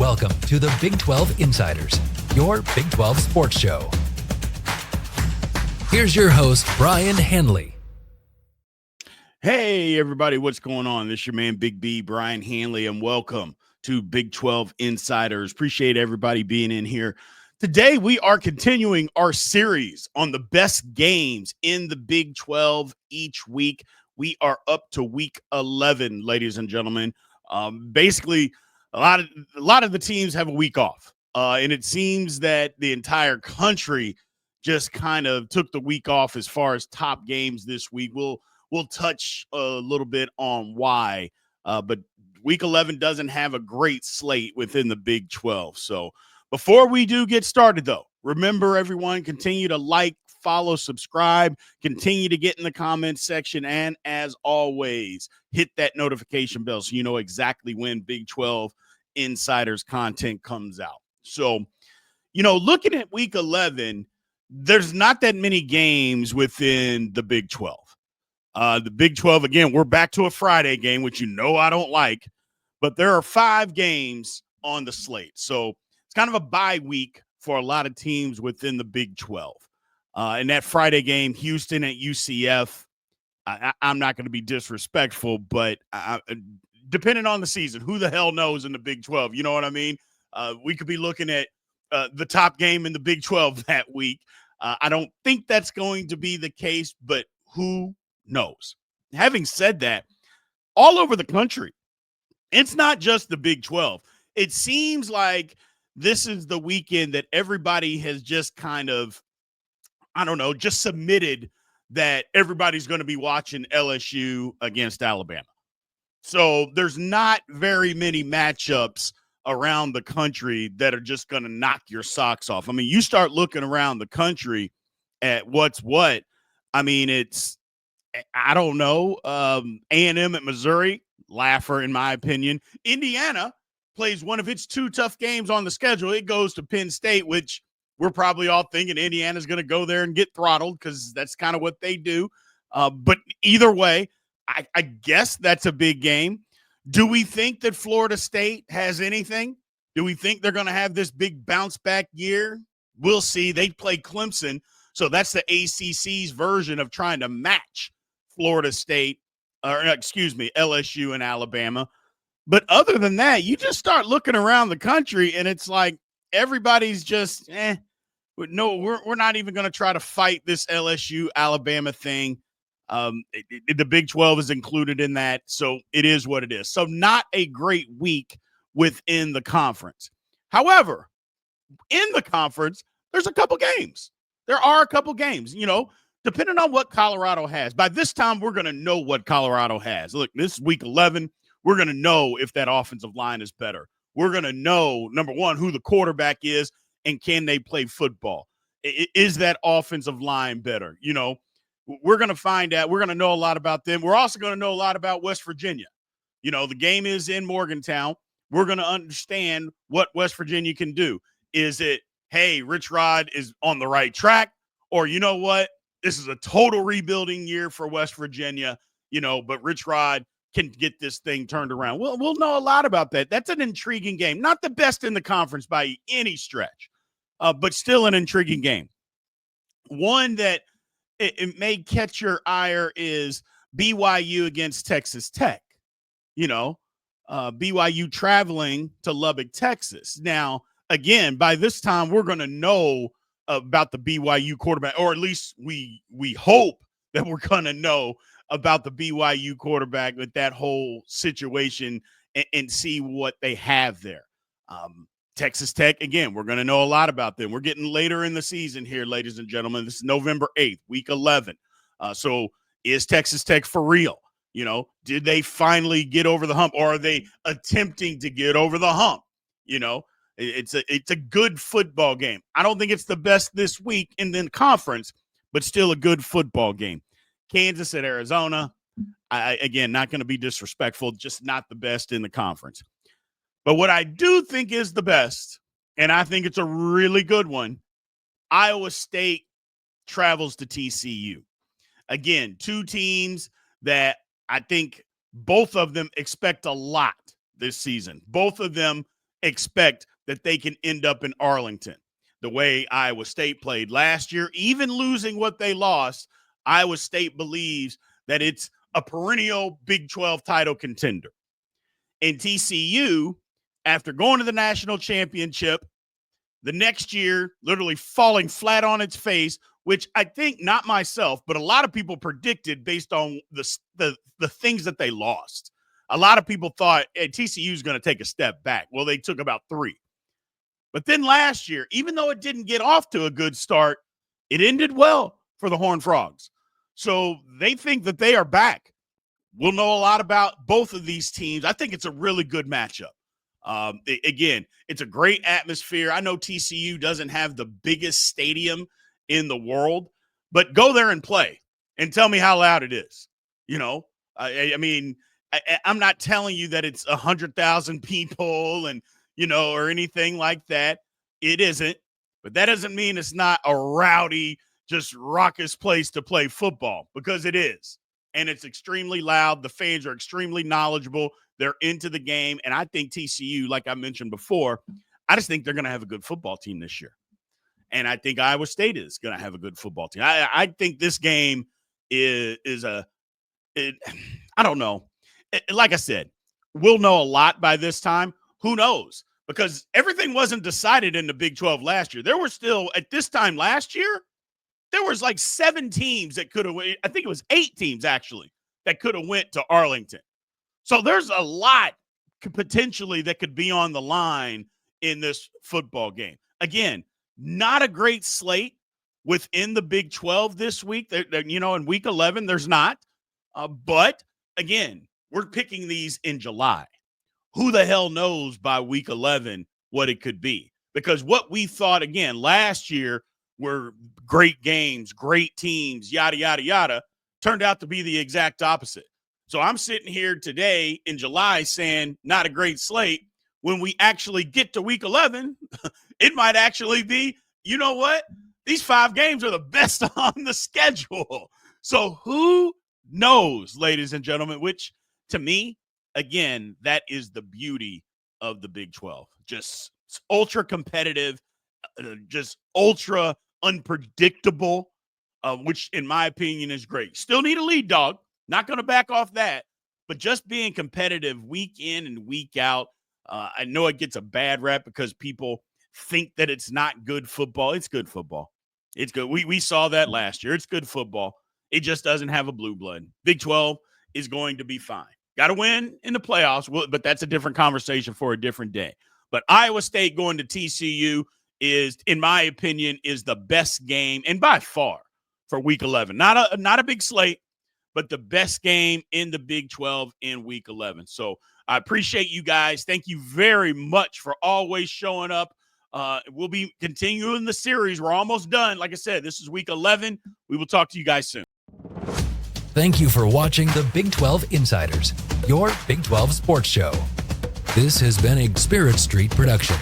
Welcome to the Big 12 Insiders, your Big 12 sports show. Here's your host, Brien Hanley. Hey, everybody, what's going on? This is your man, Big B, Brien Hanley, and welcome to Big 12 Insiders. Appreciate everybody being in here. Today, we are continuing our series on the best games in the Big 12 each week. We are up to week 11, ladies and gentlemen. Basically, a lot of the teams have a week off, and it seems that the entire country just kind of took the week off as far as top games this week. We'll touch a little bit on why, but week 11 doesn't have a great slate within the Big 12. So before we do get started, though, remember, everyone, continue to like, follow, subscribe, continue to get in the comments section, and as always, hit that notification bell so you know exactly when Big 12 Insiders content comes out. So, looking at week 11, there's not that many games within the Big 12. The Big 12, again, we're back to a Friday game, which I don't like, but there are 5 games on the slate. So it's kind of a bye week for a lot of teams within the Big 12. And that Friday game, Houston at UCF, I'm not going to be disrespectful, but depending on the season, who the hell knows in the Big 12? You know what I mean? We could be looking at the top game in the Big 12 that week. I don't think that's going to be the case, but who knows? Having said that, all over the country, it's not just the Big 12. It seems like this is the weekend that everybody has just kind of, just submitted that everybody's going to be watching LSU against Alabama. So there's not very many matchups around the country that are just going to knock your socks off. I mean, you start looking around the country at what's what. I mean, it's, I don't know, A&M at Missouri, laugher in my opinion. Indiana plays one of its 2 tough games on the schedule. It goes to Penn State, which we're probably all thinking Indiana's going to go there and get throttled because that's kind of what they do. But either way, I guess that's a big game. Do we think that Florida State has anything? Do we think they're going to have this big bounce back year? We'll see. They play Clemson, so that's the ACC's version of trying to match Florida State, LSU and Alabama. But other than that, you just start looking around the country, and it's like everybody's just, no, we're not even going to try to fight this LSU-Alabama thing. The Big 12 is included in that, so it is what it is. So not a great week within the conference. However, in the conference, there's a couple games. There are a couple games, depending on what Colorado has. By this time, we're going to know what Colorado has. Look, this is week 11. We're going to know if that offensive line is better. We're going to know, number one, who the quarterback is and can they play football. Is that offensive line better? We're going to find out. We're going to know a lot about them. We're also going to know a lot about West Virginia. The game is in Morgantown. We're going to understand what West Virginia can do. Is it, hey, Rich Rod is on the right track? Or you know what? This is a total rebuilding year for West Virginia, but Rich Rod can get this thing turned around. We'll know a lot about that. That's an intriguing game. Not the best in the conference by any stretch, but still an intriguing game. One that it may catch your ire is BYU against Texas Tech. BYU traveling to Lubbock, Texas. Now, again, by this time, we're going to know about the BYU quarterback, or at least we hope that we're going to know about the BYU quarterback with that whole situation and see what they have there. Texas Tech, again, we're going to know a lot about them. We're getting later in the season here, ladies and gentlemen. This is November 8th, week 11. So is Texas Tech for real? Did they finally get over the hump, or are they attempting to get over the hump? It's a good football game. I don't think it's the best this week in the conference, but still a good football game. Kansas at Arizona, again, not going to be disrespectful, just not the best in the conference. But what I do think is the best, and I think it's a really good one, Iowa State travels to TCU. Again, 2 teams that I think both of them expect a lot this season. Both of them expect that they can end up in Arlington. The way Iowa State played last year, even losing what they lost, Iowa State believes that it's a perennial Big 12 title contender. And TCU, after going to the national championship, the next year literally falling flat on its face, which I think not myself, but a lot of people predicted based on the things that they lost. A lot of people thought TCU is going to take a step back. Well, they took about 3. But then last year, even though it didn't get off to a good start, it ended well for the Horned Frogs. So they think that they are back. We'll know a lot about both of these teams. I think it's a really good matchup. Again, it's a great atmosphere. I know TCU doesn't have the biggest stadium in the world, but go there and play and tell me how loud it is. You know, I mean, I'm not telling you that it's 100,000 people and, you know, or anything like that. It isn't, but that doesn't mean it's not a rowdy, just raucous place to play football, because it is. And it's extremely loud. The fans are extremely knowledgeable. They're into the game. And I think TCU, like I mentioned before, I just think they're going to have a good football team this year. And I think Iowa State is going to have a good football team. I think this game I don't know. Like I said, we'll know a lot by this time. Who knows? Because everything wasn't decided in the Big 12 last year. There were still, at this time last year, there was like 7 teams that could have, I think it was 8 teams actually, that could have went to Arlington. So there's a lot potentially that could be on the line in this football game. Again, not a great slate within the Big 12 this week. You know, in week 11, there's not. But again, we're picking these in July. Who the hell knows by week 11 what it could be? Because what we thought, again, last year were great games, great teams, yada, yada, yada, turned out to be the exact opposite. So I'm sitting here today in July saying not a great slate. When we actually get to week 11, it might actually be, you know what? These 5 games are the best on the schedule. So who knows, ladies and gentlemen, which to me, again, that is the beauty of the Big 12. Just ultra competitive, just ultra unpredictable, which in my opinion is great. Still need a lead dog. Not going to back off that, but just being competitive week in and week out. I know it gets a bad rap because people think that it's not good football. It's good football. It's good. We saw that last year. It's good football. It just doesn't have a blue blood. Big 12 is going to be fine. Got to win in the playoffs, but that's a different conversation for a different day. But Iowa State going to TCU is, in my opinion, is the best game, and by far, for week 11. Not a big slate, but the best game in the Big 12 in week 11. So I appreciate you guys. Thank you very much for always showing up. We'll be continuing the series. We're almost done. Like I said, this is week 11. We will talk to you guys soon. Thank you for watching the Big 12 Insiders, your Big 12 sports show. This has been a Spirit Street production.